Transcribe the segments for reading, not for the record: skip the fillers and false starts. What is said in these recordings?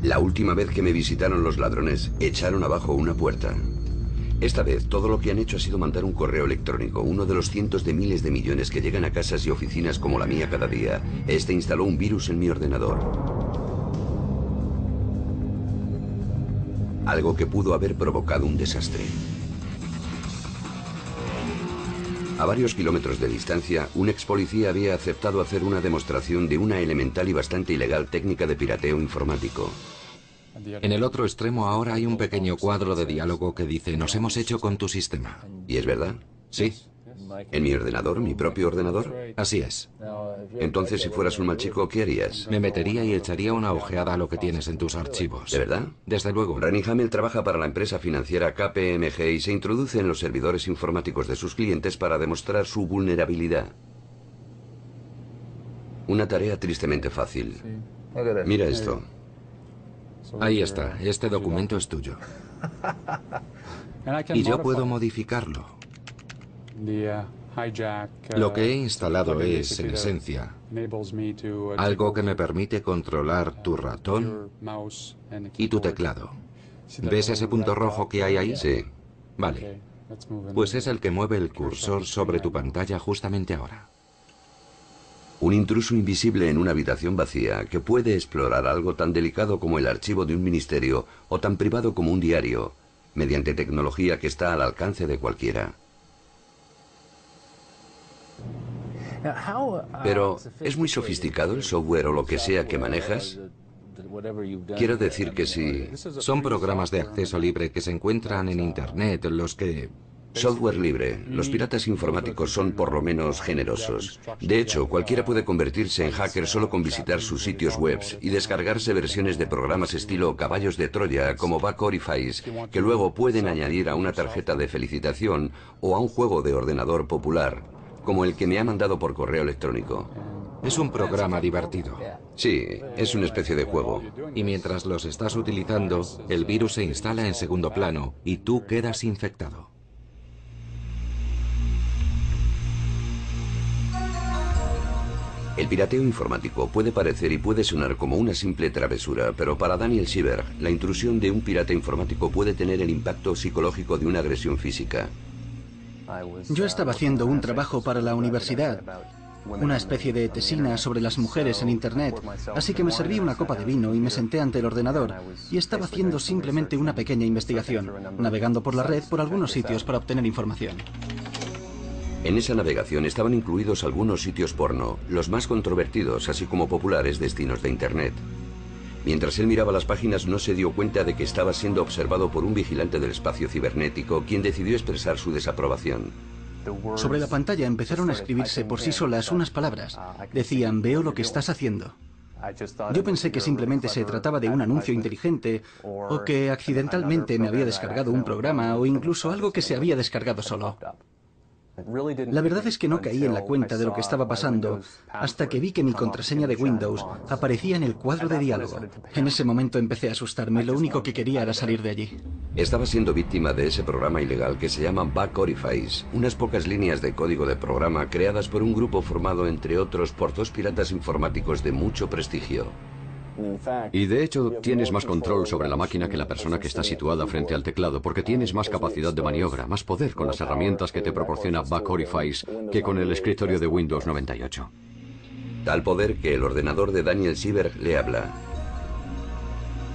La última vez que me visitaron los ladrones, echaron abajo una puerta. Esta vez, todo lo que han hecho ha sido mandar un correo electrónico, uno de los cientos de miles de millones que llegan a casas y oficinas como la mía cada día. Este instaló un virus en mi ordenador. Algo que pudo haber provocado un desastre. A varios kilómetros de distancia, un ex policía había aceptado hacer una demostración de una elemental y bastante ilegal técnica de pirateo informático. En el otro extremo ahora hay un pequeño cuadro de diálogo que dice: nos hemos hecho con tu sistema. ¿Y es verdad? Sí. ¿En mi ordenador? ¿Mi propio ordenador? Así es. Entonces, si fueras un mal chico, ¿qué harías? Me metería y echaría una ojeada a lo que tienes en tus archivos. ¿De verdad? Desde luego. Rennie Hamel trabaja para la empresa financiera KPMG y se introduce en los servidores informáticos de sus clientes para demostrar su vulnerabilidad. Una tarea tristemente fácil. Mira esto. Ahí está. Este documento es tuyo. Y yo puedo modificarlo. Lo que he instalado es, en esencia, algo que me permite controlar tu ratón y tu teclado. ¿Ves ese punto rojo que hay ahí? Sí. Vale. Pues es el que mueve el cursor sobre tu pantalla justamente ahora. Un intruso invisible en una habitación vacía que puede explorar algo tan delicado como el archivo de un ministerio o tan privado como un diario, mediante tecnología que está al alcance de cualquiera. Pero, ¿es muy sofisticado el software o lo que sea que manejas? Quiero decir que si... Son programas de acceso libre que se encuentran en Internet, los que... Software libre. Los piratas informáticos son por lo menos generosos. De hecho, cualquiera puede convertirse en hacker solo con visitar sus sitios web y descargarse versiones de programas estilo caballos de Troya como Backorifice, que luego pueden añadir a una tarjeta de felicitación o a un juego de ordenador popular, como el que me ha mandado por correo electrónico. Es un programa divertido. Sí, es una especie de juego. Y mientras los estás utilizando, el virus se instala en segundo plano y tú quedas infectado. El pirateo informático puede parecer y puede sonar como una simple travesura, pero para Daniel Silberg, la intrusión de un pirata informático puede tener el impacto psicológico de una agresión física. Yo estaba haciendo un trabajo para la universidad, una especie de tesina sobre las mujeres en Internet, así que me serví una copa de vino y me senté ante el ordenador y estaba haciendo simplemente una pequeña investigación, navegando por la red por algunos sitios para obtener información. En esa navegación estaban incluidos algunos sitios porno, los más controvertidos, así como populares destinos de Internet. Mientras él miraba las páginas no se dio cuenta de que estaba siendo observado por un vigilante del espacio cibernético, quien decidió expresar su desaprobación. Sobre la pantalla empezaron a escribirse por sí solas unas palabras. Decían: veo lo que estás haciendo. Yo pensé que simplemente se trataba de un anuncio inteligente, o que accidentalmente me había descargado un programa, o incluso algo que se había descargado solo. La verdad es que no caí en la cuenta de lo que estaba pasando hasta que vi que mi contraseña de Windows aparecía en el cuadro de diálogo. En ese momento empecé a asustarme, lo único que quería era salir de allí. Estaba siendo víctima de ese programa ilegal que se llama Backorifice, unas pocas líneas de código de programa creadas por un grupo formado entre otros por dos piratas informáticos de mucho prestigio. Y de hecho tienes más control sobre la máquina que la persona que está situada frente al teclado, porque tienes más capacidad de maniobra, más poder con las herramientas que te proporciona Backorifice que con el escritorio de Windows 98. Tal poder que el ordenador de Daniel Silberg le habla.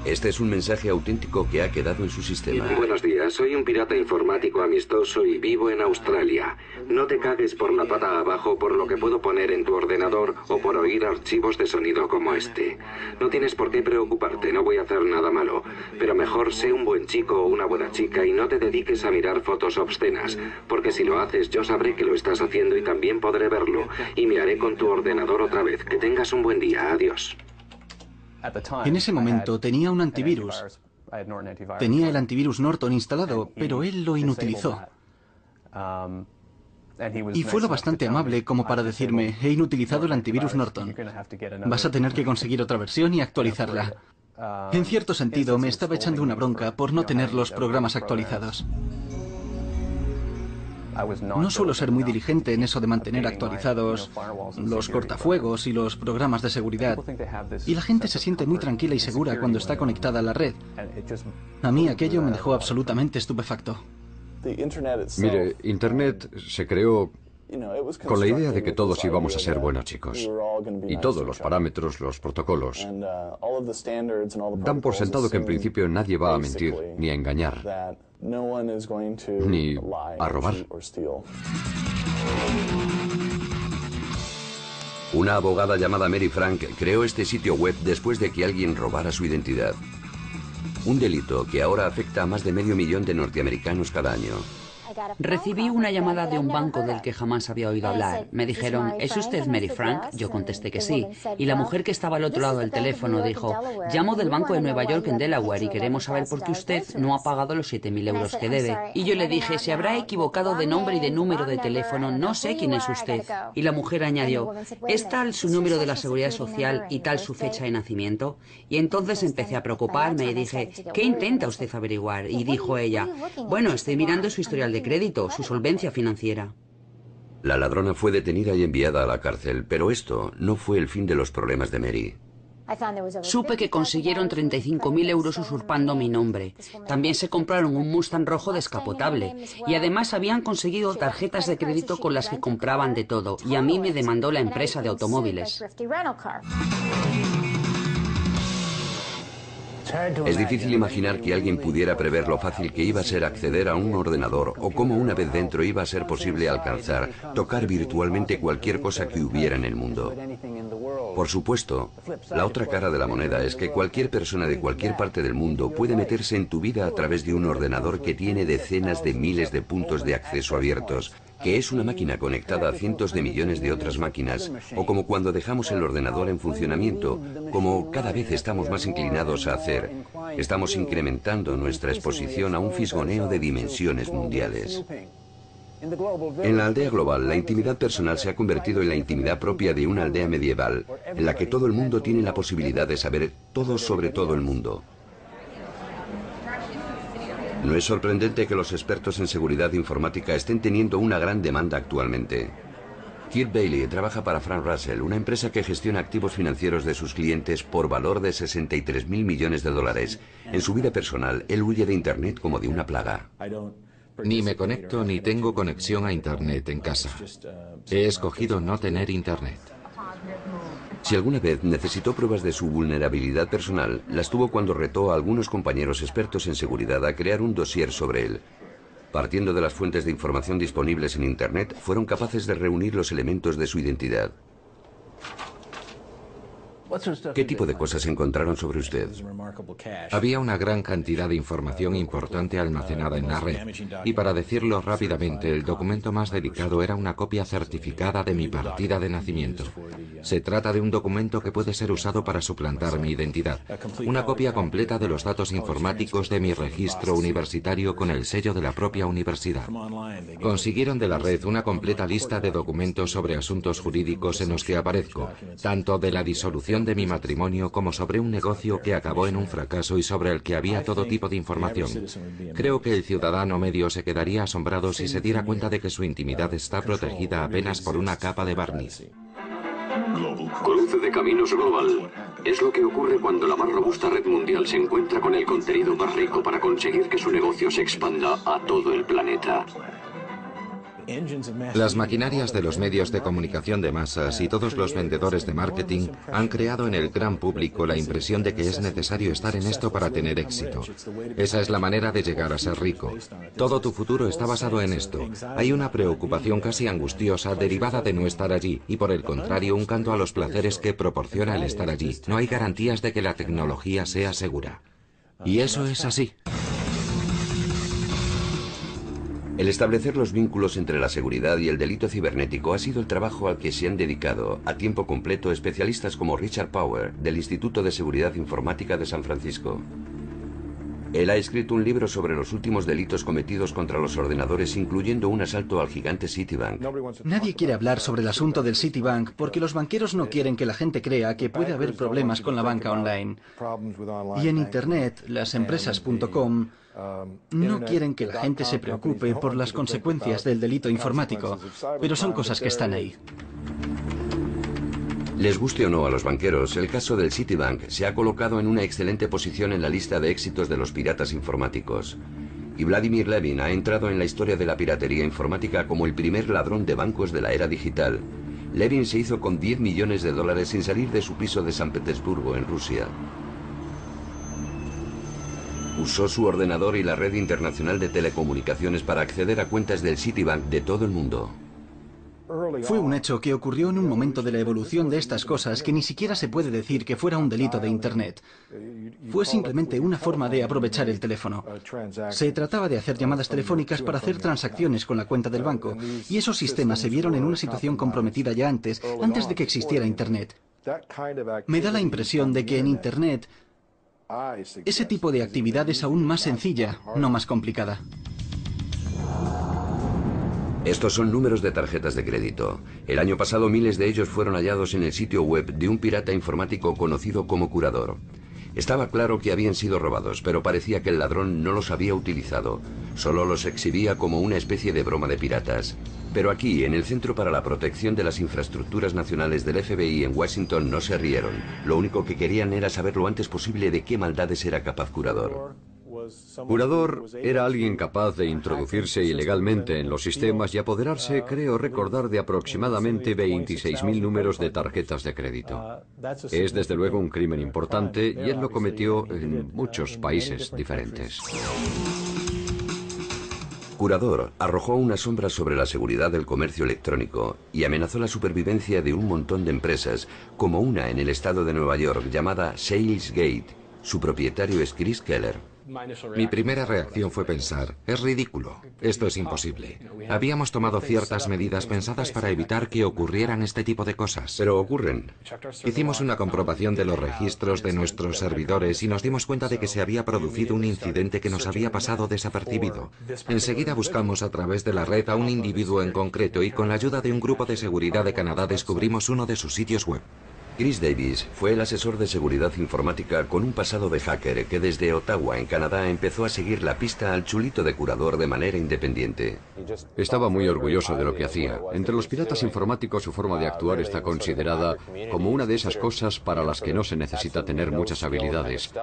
Este es un mensaje auténtico que ha quedado en su sistema. Buenos días, soy un pirata informático amistoso y vivo en Australia. No te cagues por la pata abajo por lo que puedo poner en tu ordenador o por oír archivos de sonido como este. No tienes por qué preocuparte, no voy a hacer nada malo. Pero mejor sé un buen chico o una buena chica y no te dediques a mirar fotos obscenas. Porque si lo haces yo sabré que lo estás haciendo y también podré verlo. Y me haré con tu ordenador otra vez. Que tengas un buen día, adiós. En ese momento tenía un antivirus. Tenía el antivirus Norton instalado, pero él lo inutilizó. Y fue lo bastante amable como para decirme: he inutilizado el antivirus Norton. Vas a tener que conseguir otra versión y actualizarla. En cierto sentido, me estaba echando una bronca por no tener los programas actualizados. No suelo ser muy diligente en eso de mantener actualizados los cortafuegos y los programas de seguridad. Y la gente se siente muy tranquila y segura cuando está conectada a la red. A mí aquello me dejó absolutamente estupefacto. Mire, Internet se creó con la idea de que todos íbamos a ser buenos chicos. Y todos los parámetros, los protocolos, dan por sentado que en principio nadie va a mentir, ni a engañar, ni a robar. Una abogada llamada Mary Frank creó este sitio web después de que alguien robara su identidad. Un delito que ahora afecta a más de 500.000 de norteamericanos cada año. Recibí una llamada de un banco del que jamás había oído hablar. Me dijeron, ¿es usted Mary Frank? Yo contesté que sí. Y la mujer que estaba al otro lado del teléfono dijo, llamo del Banco de Nueva York en Delaware y queremos saber por qué usted no ha pagado los 7.000 euros que debe. Y yo le dije, se habrá equivocado de nombre y de número de teléfono, no sé quién es usted. Y la mujer añadió, ¿es tal su número de la Seguridad Social y tal su fecha de nacimiento? Y entonces empecé a preocuparme y dije, ¿qué intenta usted averiguar? Y dijo ella, bueno, estoy mirando su historial de crédito, su solvencia financiera. La ladrona fue detenida y enviada a la cárcel, pero esto no fue el fin de los problemas de Mary. Supe que consiguieron 35.000 euros usurpando mi nombre. También se compraron un Mustang rojo descapotable. Y además habían conseguido tarjetas de crédito con las que compraban de todo. Y a mí me demandó la empresa de automóviles. Es difícil imaginar que alguien pudiera prever lo fácil que iba a ser acceder a un ordenador o cómo una vez dentro iba a ser posible alcanzar, tocar virtualmente cualquier cosa que hubiera en el mundo. Por supuesto, la otra cara de la moneda es que cualquier persona de cualquier parte del mundo puede meterse en tu vida a través de un ordenador que tiene decenas de miles de puntos de acceso abiertos, que es una máquina conectada a cientos de millones de otras máquinas, o como cuando dejamos el ordenador en funcionamiento, como cada vez estamos más inclinados a hacer, estamos incrementando nuestra exposición a un fisgoneo de dimensiones mundiales. En la aldea global, la intimidad personal se ha convertido en la intimidad propia de una aldea medieval, en la que todo el mundo tiene la posibilidad de saber todo sobre todo el mundo. No es sorprendente que los expertos en seguridad informática estén teniendo una gran demanda actualmente. Kirk Bailey trabaja para Frank Russell, una empresa que gestiona activos financieros de sus clientes por valor de 63.000 millones de dólares. En su vida personal, él huye de Internet como de una plaga. Ni me conecto ni tengo conexión a Internet en casa. He escogido no tener Internet. Si alguna vez necesitó pruebas de su vulnerabilidad personal, las tuvo cuando retó a algunos compañeros expertos en seguridad a crear un dossier sobre él. Partiendo de las fuentes de información disponibles en Internet, fueron capaces de reunir los elementos de su identidad. ¿Qué tipo de cosas encontraron sobre usted? Había una gran cantidad de información importante almacenada en la red, y para decirlo rápidamente, el documento más delicado era una copia certificada de mi partida de nacimiento. Se trata de un documento que puede ser usado para suplantar mi identidad. Una copia completa de los datos informáticos de mi registro universitario con el sello de la propia universidad. Consiguieron de la red una completa lista de documentos sobre asuntos jurídicos en los que aparezco, tanto de la disolución de mi matrimonio como sobre un negocio que acabó en un fracaso y sobre el que había todo tipo de información. Creo que el ciudadano medio se quedaría asombrado si se diera cuenta de que su intimidad está protegida apenas por una capa de barniz. Cruce de caminos global. Es lo que ocurre cuando la más robusta red mundial se encuentra con el contenido más rico para conseguir que su negocio se expanda a todo el planeta. Las maquinarias de los medios de comunicación de masas y todos los vendedores de marketing han creado en el gran público la impresión de que es necesario estar en esto para tener éxito. Esa es la manera de llegar a ser rico. Todo tu futuro está basado en esto. Hay una preocupación casi angustiosa derivada de no estar allí y, por el contrario, un canto a los placeres que proporciona el estar allí. No hay garantías de que la tecnología sea segura. Y eso es así. El establecer los vínculos entre la seguridad y el delito cibernético ha sido el trabajo al que se han dedicado a tiempo completo especialistas como Richard Power, del Instituto de Seguridad Informática de San Francisco. Él ha escrito un libro sobre los últimos delitos cometidos contra los ordenadores, incluyendo un asalto al gigante Citibank. Nadie quiere hablar sobre el asunto del Citibank porque los banqueros no quieren que la gente crea que puede haber problemas con la banca online. Y en Internet, las empresas.com no quieren que la gente se preocupe por las consecuencias del delito informático, pero son cosas que están ahí. Les guste o no a los banqueros, el caso del Citibank se ha colocado en una excelente posición en la lista de éxitos de los piratas informáticos. Y Vladimir Levin ha entrado en la historia de la piratería informática como el primer ladrón de bancos de la era digital. Levin se hizo con $10 millones sin salir de su piso de San Petersburgo, en Rusia. Usó su ordenador y la red internacional de telecomunicaciones para acceder a cuentas del Citibank de todo el mundo. Fue un hecho que ocurrió en un momento de la evolución de estas cosas que ni siquiera se puede decir que fuera un delito de Internet. Fue simplemente una forma de aprovechar el teléfono. Se trataba de hacer llamadas telefónicas para hacer transacciones con la cuenta del banco, y esos sistemas se vieron en una situación comprometida ya antes de que existiera Internet. Me da la impresión de que en Internet ese tipo de actividad es aún más sencilla, no más complicada. Estos son números de tarjetas de crédito. El año pasado miles de ellos fueron hallados en el sitio web de un pirata informático conocido como Curador. Estaba claro que habían sido robados, pero parecía que el ladrón no los había utilizado. Solo los exhibía como una especie de broma de piratas. Pero aquí, en el Centro para la Protección de las Infraestructuras Nacionales del FBI en Washington, no se rieron. Lo único que querían era saber lo antes posible de qué maldades era capaz Curador. Curador era alguien capaz de introducirse ilegalmente en los sistemas y apoderarse, creo recordar, de aproximadamente 26.000 números de tarjetas de crédito. Es desde luego un crimen importante y él lo cometió en muchos países diferentes. Curador arrojó una sombra sobre la seguridad del comercio electrónico y amenazó la supervivencia de un montón de empresas, como una en el estado de Nueva York llamada Salesgate. Su propietario es Chris Keller. Mi primera reacción fue pensar, es ridículo, esto es imposible. Habíamos tomado ciertas medidas pensadas para evitar que ocurrieran este tipo de cosas. Pero ocurren. Hicimos una comprobación de los registros de nuestros servidores y nos dimos cuenta de que se había producido un incidente que nos había pasado desapercibido. Enseguida buscamos a través de la red a un individuo en concreto y con la ayuda de un grupo de seguridad de Canadá descubrimos uno de sus sitios web. Chris Davis fue el asesor de seguridad informática con un pasado de hacker que desde Ottawa, en Canadá, empezó a seguir la pista al chulito de Curador de manera independiente. Estaba muy orgulloso de lo que hacía. Entre los piratas informáticos su forma de actuar está considerada como una de esas cosas para las que no se necesita tener muchas habilidades.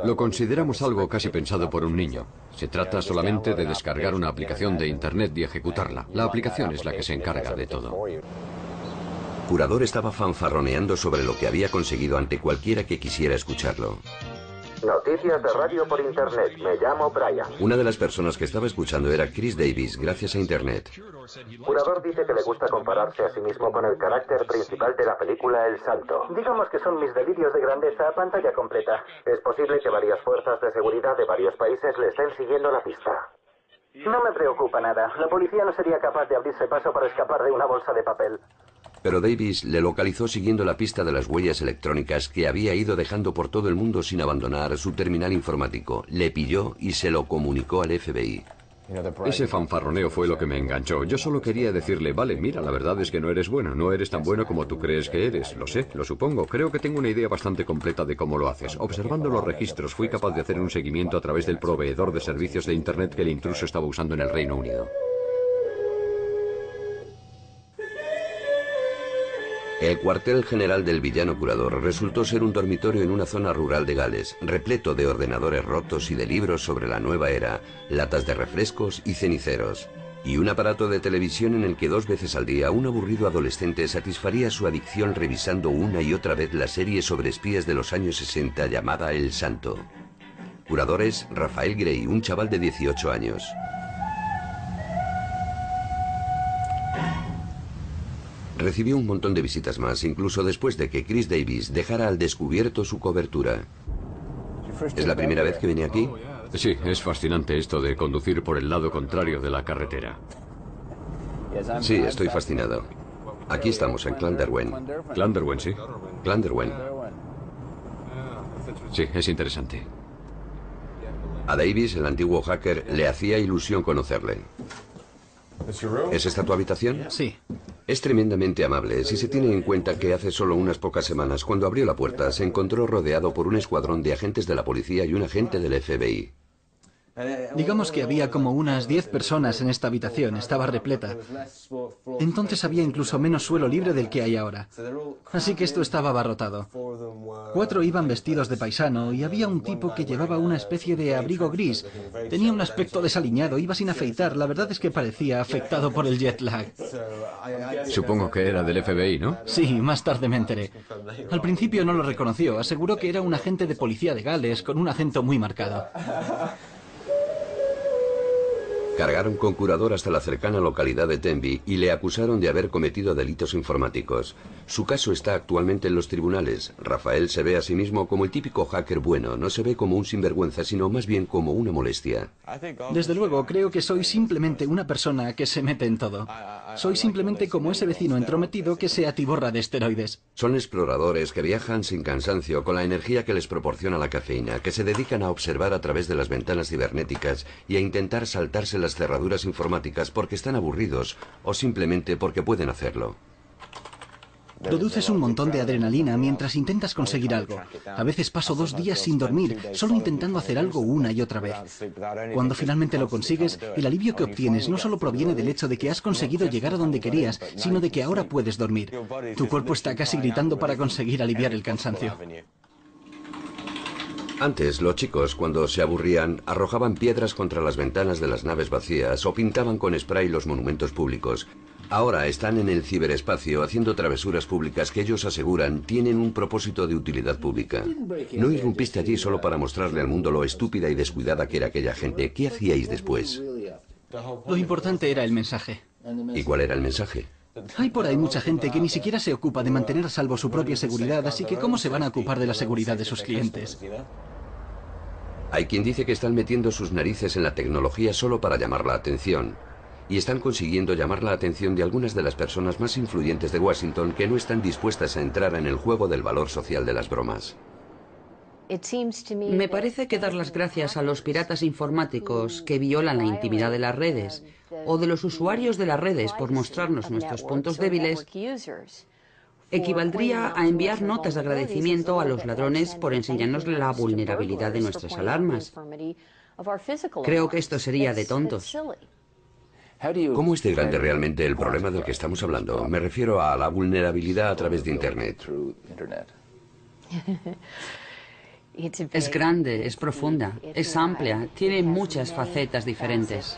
Lo consideramos algo casi pensado por un niño. Se trata solamente de descargar una aplicación de Internet y ejecutarla. La aplicación es la que se encarga de todo. Curador estaba fanfarroneando sobre lo que había conseguido ante cualquiera que quisiera escucharlo. Noticias de radio por Internet. Me llamo Brian. Una de las personas que estaba escuchando era Chris Davis, gracias a Internet. Curador dice que le gusta compararse a sí mismo con el carácter principal de la película El Santo. Digamos que son mis delirios de grandeza a pantalla completa. Es posible que varias fuerzas de seguridad de varios países le estén siguiendo la pista. No me preocupa nada. La policía no sería capaz de abrirse paso para escapar de una bolsa de papel. Pero Davis le localizó siguiendo la pista de las huellas electrónicas que había ido dejando por todo el mundo sin abandonar su terminal informático. Le pilló y se lo comunicó al FBI. Ese fanfarroneo fue lo que me enganchó. Yo solo quería decirle, vale, mira, la verdad es que no eres bueno, no eres tan bueno como tú crees que eres. Lo sé, lo supongo. Creo que tengo una idea bastante completa de cómo lo haces. Observando los registros, fui capaz de hacer un seguimiento a través del proveedor de servicios de Internet que el intruso estaba usando en el Reino Unido. El cuartel general del villano Curador resultó ser un dormitorio en una zona rural de Gales, repleto de ordenadores rotos y de libros sobre la nueva era, latas de refrescos y ceniceros. Y un aparato de televisión en el que 2 veces al día un aburrido adolescente satisfaría su adicción revisando una y otra vez la serie sobre espías de los años 60 llamada El Santo. Curador es Rafael Gray, un chaval de 18 años. Recibió un montón de visitas más, incluso después de que Chris Davis dejara al descubierto su cobertura. ¿Es la primera vez que viene aquí? Sí, es fascinante esto de conducir por el lado contrario de la carretera. Sí, estoy fascinado. Aquí estamos, en Clanderwen. Clanderwen, sí. Clanderwen. Sí, es interesante. A Davis, el antiguo hacker, le hacía ilusión conocerle. ¿Es esta tu habitación? Sí. Es tremendamente amable si se tiene en cuenta que hace solo unas pocas semanas, cuando abrió la puerta, se encontró rodeado por un escuadrón de agentes de la policía y un agente del FBI. Digamos que había como unas 10 personas en esta habitación, estaba repleta. Entonces había incluso menos suelo libre del que hay ahora. Así que esto estaba abarrotado. 4 iban vestidos de paisano y había un tipo que llevaba una especie de abrigo gris. Tenía un aspecto desaliñado, iba sin afeitar, la verdad es que parecía afectado por el jet lag. Supongo que era del FBI, ¿no? Sí, más tarde me enteré. Al principio no lo reconoció, aseguró que era un agente de policía de Gales con un acento muy marcado. Cargaron con curador hasta la cercana localidad de Tenby y le acusaron de haber cometido delitos informáticos. Su caso está actualmente en los tribunales. Rafael se ve a sí mismo como el típico hacker bueno, no se ve como un sinvergüenza, sino más bien como una molestia. Desde luego, creo que soy simplemente una persona que se mete en todo. Soy simplemente como ese vecino entrometido que se atiborra de esteroides. Son exploradores que viajan sin cansancio con la energía que les proporciona la cafeína, que se dedican a observar a través de las ventanas cibernéticas y a intentar saltarse las cerraduras informáticas porque están aburridos o simplemente porque pueden hacerlo. Produces un montón de adrenalina mientras intentas conseguir algo. A veces paso 2 días sin dormir, solo intentando hacer algo una y otra vez. Cuando finalmente lo consigues, el alivio que obtienes no solo proviene del hecho de que has conseguido llegar a donde querías, sino de que ahora puedes dormir. Tu cuerpo está casi gritando para conseguir aliviar el cansancio. Antes, los chicos, cuando se aburrían, arrojaban piedras contra las ventanas de las naves vacías o pintaban con spray los monumentos públicos. Ahora están en el ciberespacio haciendo travesuras públicas que ellos aseguran tienen un propósito de utilidad pública. No irrumpiste allí solo para mostrarle al mundo lo estúpida y descuidada que era aquella gente. ¿Qué hacíais después? Lo importante era el mensaje. ¿Y cuál era el mensaje? Hay por ahí mucha gente que ni siquiera se ocupa de mantener a salvo su propia seguridad, así que ¿cómo se van a ocupar de la seguridad de sus clientes? Hay quien dice que están metiendo sus narices en la tecnología solo para llamar la atención. Y están consiguiendo llamar la atención de algunas de las personas más influyentes de Washington que no están dispuestas a entrar en el juego del valor social de las bromas. Me parece que dar las gracias a los piratas informáticos que violan la intimidad de las redes o de los usuarios de las redes por mostrarnos nuestros puntos débiles equivaldría a enviar notas de agradecimiento a los ladrones por enseñarnos la vulnerabilidad de nuestras alarmas. Creo que esto sería de tontos. ¿Cómo es de grande realmente el problema del que estamos hablando? Me refiero a la vulnerabilidad a través de Internet. Es grande, es profunda, es amplia, tiene muchas facetas diferentes.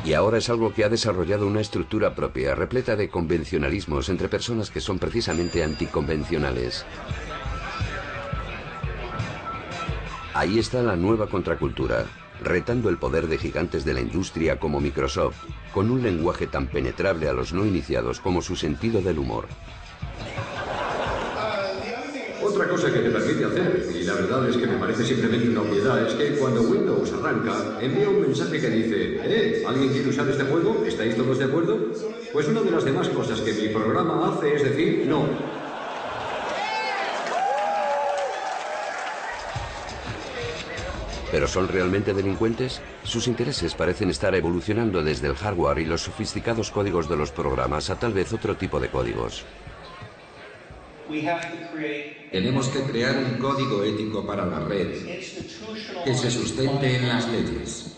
Y ahora es algo que ha desarrollado una estructura propia, repleta de convencionalismos entre personas que son precisamente anticonvencionales. Ahí está la nueva contracultura, retando el poder de gigantes de la industria como Microsoft, con un lenguaje tan penetrable a los no iniciados como su sentido del humor. Otra cosa que te permite hacer, y la verdad es que me parece simplemente una obviedad, es que cuando Windows arranca, envía un mensaje que dice ¿alguien quiere usar este juego? ¿Estáis todos de acuerdo? Pues una de las demás cosas que mi programa hace es decir no. ¿Pero son realmente delincuentes? Sus intereses parecen estar evolucionando desde el hardware y los sofisticados códigos de los programas a tal vez otro tipo de códigos. Tenemos que crear un código ético para la red que se sustente en las leyes.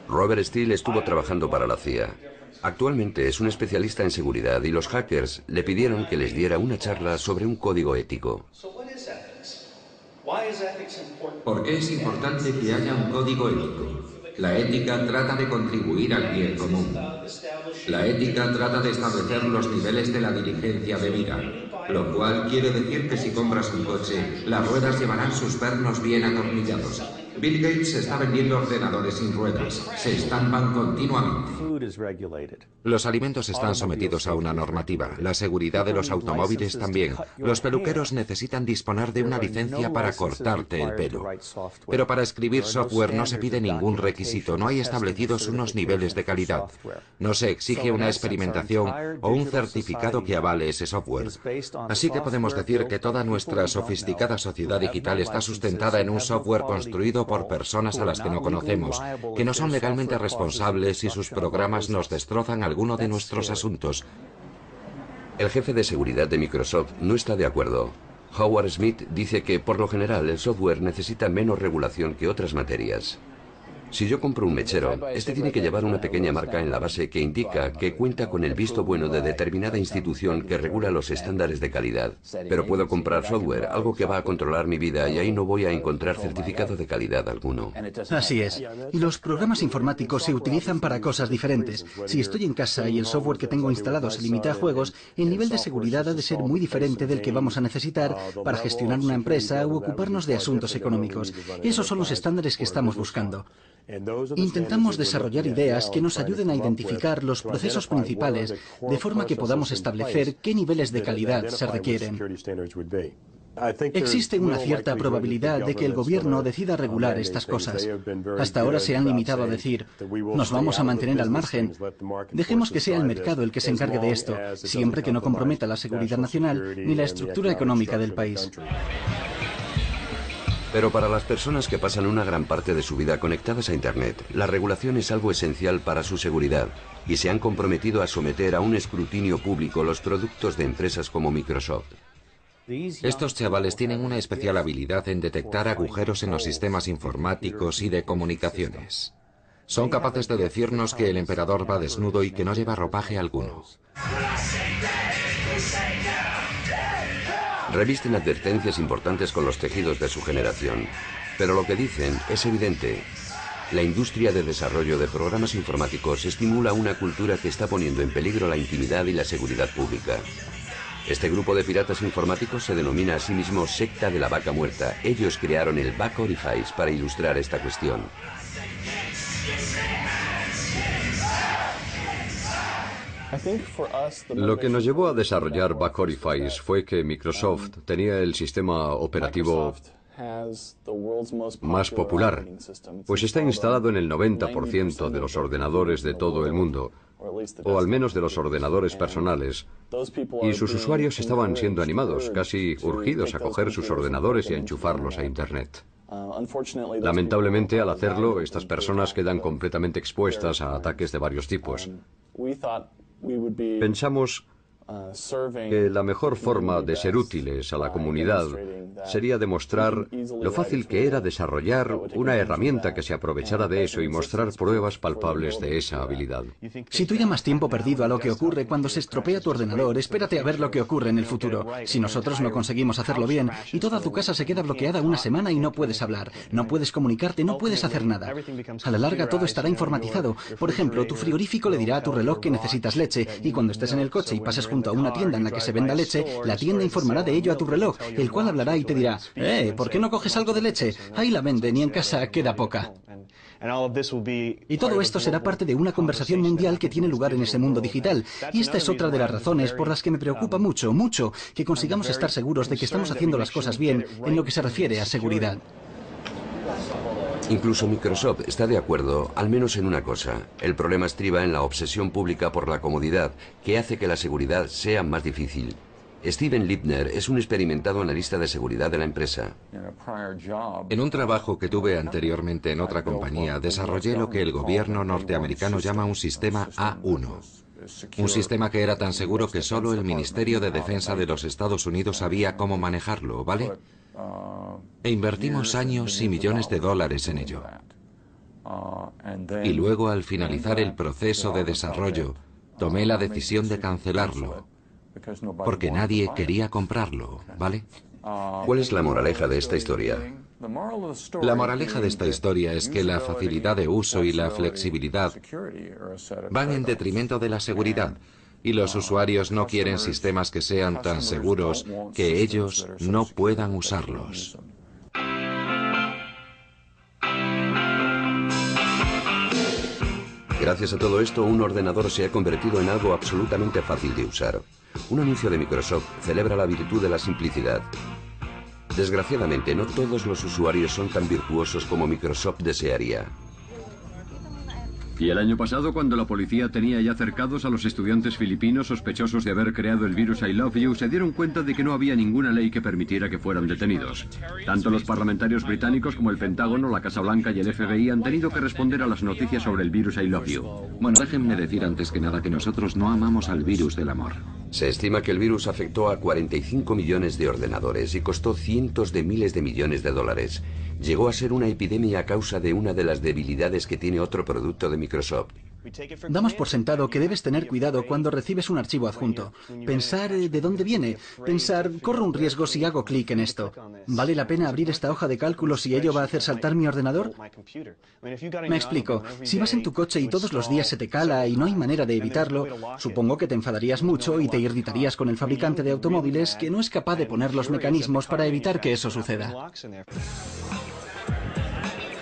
Robert Steele estuvo trabajando para la CIA. Actualmente es un especialista en seguridad y los hackers le pidieron que les diera una charla sobre un código ético. ¿Por qué es importante que haya un código ético? La ética trata de contribuir al bien común. La ética trata de establecer los niveles de la diligencia debida, lo cual quiere decir que si compras un coche, las ruedas llevarán sus pernos bien atornillados. Bill Gates está vendiendo ordenadores sin ruedas. Se estampan continuamente. Los alimentos están sometidos a una normativa. La seguridad de los automóviles también. Los peluqueros necesitan disponer de una licencia para cortarte el pelo. Pero para escribir software no se pide ningún requisito. No hay establecidos unos niveles de calidad. No se exige una experimentación o un certificado que avale ese software. Así que podemos decir que toda nuestra sofisticada sociedad digital está sustentada en un software construido por personas a las que no conocemos, que no son legalmente responsables si sus programas nos destrozan alguno de nuestros asuntos. El jefe de seguridad de Microsoft no está de acuerdo. Howard Smith dice que, por lo general, el software necesita menos regulación que otras materias. Si yo compro un mechero, este tiene que llevar una pequeña marca en la base que indica que cuenta con el visto bueno de determinada institución que regula los estándares de calidad. Pero puedo comprar software, algo que va a controlar mi vida, y ahí no voy a encontrar certificado de calidad alguno. Así es. Y los programas informáticos se utilizan para cosas diferentes. Si estoy en casa y el software que tengo instalado se limita a juegos, el nivel de seguridad ha de ser muy diferente del que vamos a necesitar para gestionar una empresa u ocuparnos de asuntos económicos. Esos son los estándares que estamos buscando. Intentamos desarrollar ideas que nos ayuden a identificar los procesos principales de forma que podamos establecer qué niveles de calidad se requieren. Existe una cierta probabilidad de que el gobierno decida regular estas cosas. Hasta ahora se han limitado a decir, nos vamos a mantener al margen. Dejemos que sea el mercado el que se encargue de esto, siempre que no comprometa la seguridad nacional ni la estructura económica del país. Pero para las personas que pasan una gran parte de su vida conectadas a Internet, la regulación es algo esencial para su seguridad, y se han comprometido a someter a un escrutinio público los productos de empresas como Microsoft. Estos chavales tienen una especial habilidad en detectar agujeros en los sistemas informáticos y de comunicaciones. Son capaces de decirnos que el emperador va desnudo y que no lleva ropaje alguno. Revisten advertencias importantes con los tejidos de su generación, pero lo que dicen es evidente. La industria de desarrollo de programas informáticos estimula una cultura que está poniendo en peligro la intimidad y la seguridad pública. Este grupo de piratas informáticos se denomina a sí mismo Secta de la Vaca Muerta. Ellos crearon el Back Orifice para ilustrar esta cuestión. Lo que nos llevó a desarrollar Back Orifice fue que Microsoft tenía el sistema operativo más popular, pues está instalado en el 90% de los ordenadores de todo el mundo, o al menos de los ordenadores personales, y sus usuarios estaban siendo animados, casi urgidos a coger sus ordenadores y a enchufarlos a Internet. Lamentablemente, al hacerlo, estas personas quedan completamente expuestas a ataques de varios tipos. Pensamos que la mejor forma de ser útiles a la comunidad sería demostrar lo fácil que era desarrollar una herramienta que se aprovechara de eso y mostrar pruebas palpables de esa habilidad. Si tú llamas tiempo perdido a lo que ocurre cuando se estropea tu ordenador, espérate a ver lo que ocurre en el futuro. Si nosotros no conseguimos hacerlo bien y toda tu casa se queda bloqueada una semana y no puedes hablar, no puedes comunicarte, no puedes hacer nada. A la larga todo estará informatizado. Por ejemplo, tu frigorífico le dirá a tu reloj que necesitas leche y cuando estés en el coche y pases junto a una tienda en la que se venda leche, la tienda informará de ello a tu reloj, el cual hablará y te dirá, ¿por qué no coges algo de leche? Ahí la venden y en casa queda poca. Y todo esto será parte de una conversación mundial que tiene lugar en ese mundo digital. Y esta es otra de las razones por las que me preocupa mucho, que consigamos estar seguros de que estamos haciendo las cosas bien en lo que se refiere a seguridad. Incluso Microsoft está de acuerdo, al menos en una cosa. El problema estriba en la obsesión pública por la comodidad, que hace que la seguridad sea más difícil. Steven Lipner es un experimentado analista de seguridad de la empresa. En un trabajo que tuve anteriormente en otra compañía, desarrollé lo que el gobierno norteamericano llama un sistema A1. Un sistema que era tan seguro que solo el Ministerio de Defensa de los Estados Unidos sabía cómo manejarlo, ¿vale? E invertimos años y millones de dólares en ello. Y luego, al finalizar el proceso de desarrollo, tomé la decisión de cancelarlo, porque nadie quería comprarlo, ¿vale? ¿Cuál es la moraleja de esta historia? La moraleja de esta historia es que la facilidad de uso y la flexibilidad van en detrimento de la seguridad, y los usuarios no quieren sistemas que sean tan seguros que ellos no puedan usarlos. Gracias a todo esto, un ordenador se ha convertido en algo absolutamente fácil de usar. Un anuncio de Microsoft celebra la virtud de la simplicidad. Desgraciadamente, no todos los usuarios son tan virtuosos como Microsoft desearía. Y el año pasado, cuando la policía tenía ya cercados a los estudiantes filipinos sospechosos de haber creado el virus I Love You, se dieron cuenta de que no había ninguna ley que permitiera que fueran detenidos. Tanto los parlamentarios británicos como el Pentágono, la Casa Blanca y el FBI han tenido que responder a las noticias sobre el virus I Love You. Bueno, déjenme decir antes que nada que nosotros no amamos al virus del amor. Se estima que el virus afectó a 45 millones de ordenadores y costó cientos de miles de millones de dólares. Llegó a ser una epidemia a causa de una de las debilidades que tiene otro producto de Microsoft. Damos por sentado que debes tener cuidado cuando recibes un archivo adjunto. Pensar de dónde viene. Pensar, corro un riesgo si hago clic en esto. ¿Vale la pena abrir esta hoja de cálculo si ello va a hacer saltar mi ordenador? Me explico. Si vas en tu coche y todos los días se te cala y no hay manera de evitarlo, supongo que te enfadarías mucho y te irritarías con el fabricante de automóviles que no es capaz de poner los mecanismos para evitar que eso suceda.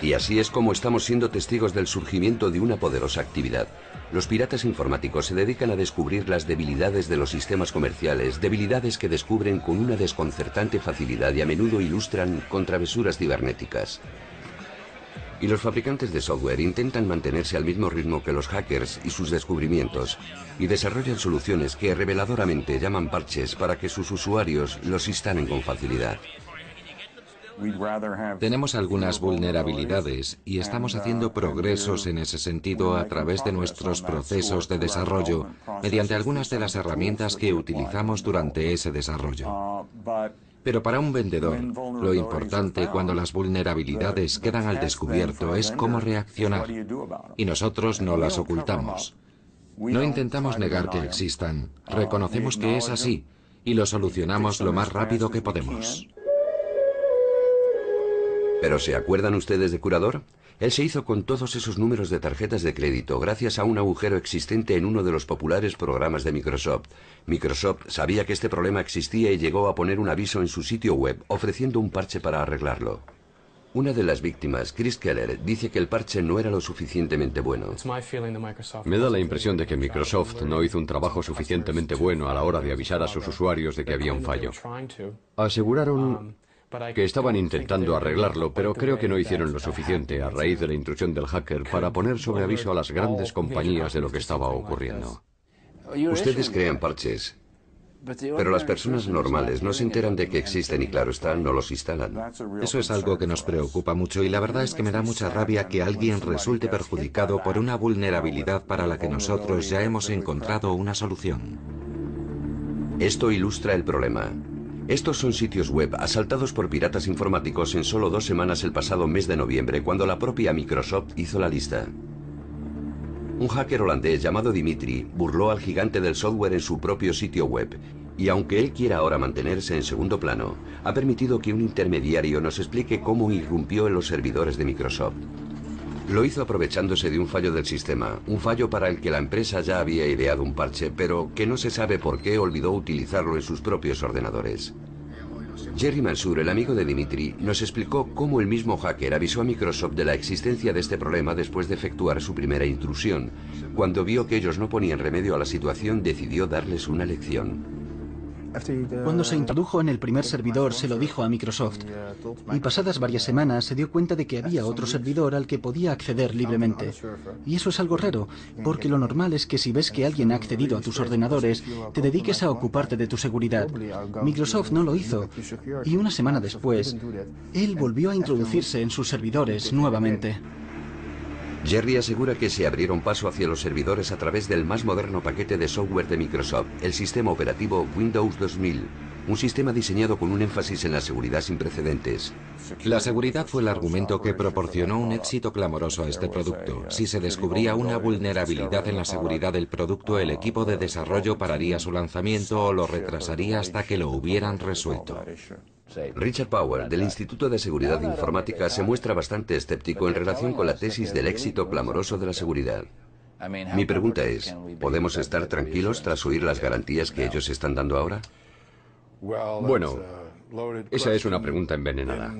Y así es como estamos siendo testigos del surgimiento de una poderosa actividad. Los piratas informáticos se dedican a descubrir las debilidades de los sistemas comerciales, debilidades que descubren con una desconcertante facilidad y a menudo ilustran con travesuras cibernéticas. Y los fabricantes de software intentan mantenerse al mismo ritmo que los hackers y sus descubrimientos, y desarrollan soluciones que reveladoramente llaman parches para que sus usuarios los instalen con facilidad. Tenemos algunas vulnerabilidades y estamos haciendo progresos en ese sentido a través de nuestros procesos de desarrollo, mediante algunas de las herramientas que utilizamos durante ese desarrollo. Pero para un vendedor, lo importante cuando las vulnerabilidades quedan al descubierto es cómo reaccionar, y nosotros no las ocultamos. No intentamos negar que existan, reconocemos que es así, y lo solucionamos lo más rápido que podemos. ¿Pero se acuerdan ustedes de Curador? Él se hizo con todos esos números de tarjetas de crédito gracias a un agujero existente en uno de los populares programas de Microsoft. Microsoft sabía que este problema existía y llegó a poner un aviso en su sitio web ofreciendo un parche para arreglarlo. Una de las víctimas, Chris Keller, dice que el parche no era lo suficientemente bueno. Me da la impresión de que Microsoft no hizo un trabajo suficientemente bueno a la hora de avisar a sus usuarios de que había un fallo. Aseguraron que estaban intentando arreglarlo, pero creo que no hicieron lo suficiente a raíz de la intrusión del hacker para poner sobre aviso a las grandes compañías de lo que estaba ocurriendo. Ustedes crean parches, pero las personas normales no se enteran de que existen y claro está, no los instalan. Eso es algo que nos preocupa mucho y la verdad es que me da mucha rabia que alguien resulte perjudicado por una vulnerabilidad para la que nosotros ya hemos encontrado una solución. Esto ilustra el problema. Estos son sitios web asaltados por piratas informáticos en solo 2 semanas el pasado mes de noviembre, cuando la propia Microsoft hizo la lista. Un hacker holandés llamado Dimitri burló al gigante del software en su propio sitio web, y aunque él quiera ahora mantenerse en segundo plano, ha permitido que un intermediario nos explique cómo irrumpió en los servidores de Microsoft. Lo hizo aprovechándose de un fallo del sistema, un fallo para el que la empresa ya había ideado un parche, pero que no se sabe por qué olvidó utilizarlo en sus propios ordenadores. Jerry Mansour, el amigo de Dimitri, nos explicó cómo el mismo hacker avisó a Microsoft de la existencia de este problema después de efectuar su primera intrusión. Cuando vio que ellos no ponían remedio a la situación, decidió darles una lección. Cuando se introdujo en el primer servidor, se lo dijo a Microsoft. Y pasadas varias semanas se dio cuenta de que había otro servidor al que podía acceder libremente. Y eso es algo raro, porque lo normal es que si ves que alguien ha accedido a tus ordenadores, te dediques a ocuparte de tu seguridad. Microsoft no lo hizo. Y una semana después, él volvió a introducirse en sus servidores nuevamente. Jerry asegura que se abrieron paso hacia los servidores a través del más moderno paquete de software de Microsoft, el sistema operativo Windows 2000, un sistema diseñado con un énfasis en la seguridad sin precedentes. La seguridad fue el argumento que proporcionó un éxito clamoroso a este producto. Si se descubría una vulnerabilidad en la seguridad del producto, el equipo de desarrollo pararía su lanzamiento o lo retrasaría hasta que lo hubieran resuelto. Richard Powell, del Instituto de Seguridad Informática, se muestra bastante escéptico en relación con la tesis del éxito clamoroso de la seguridad. Mi pregunta es, ¿podemos estar tranquilos tras oír las garantías que ellos están dando ahora? Bueno, esa es una pregunta envenenada.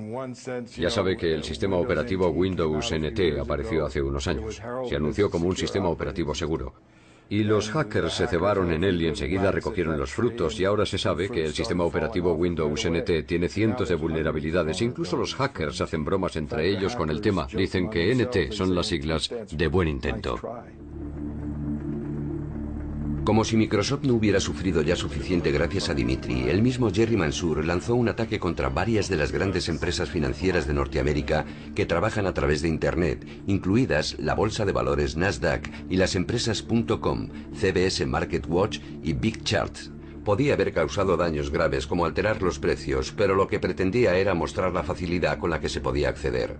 Ya sabe que el sistema operativo Windows NT apareció hace unos años. Se anunció como un sistema operativo seguro. Y los hackers se cebaron en él y enseguida recogieron los frutos, y ahora se sabe que el sistema operativo Windows NT tiene cientos de vulnerabilidades. Incluso los hackers hacen bromas entre ellos con el tema. Dicen que NT son las siglas de buen intento. Como si Microsoft no hubiera sufrido ya suficiente gracias a Dimitri, el mismo Jerry Mansour lanzó un ataque contra varias de las grandes empresas financieras de Norteamérica que trabajan a través de Internet, incluidas la bolsa de valores Nasdaq y las empresas .com, CBS Market Watch y Big Charts. Podía haber causado daños graves como alterar los precios, pero lo que pretendía era mostrar la facilidad con la que se podía acceder.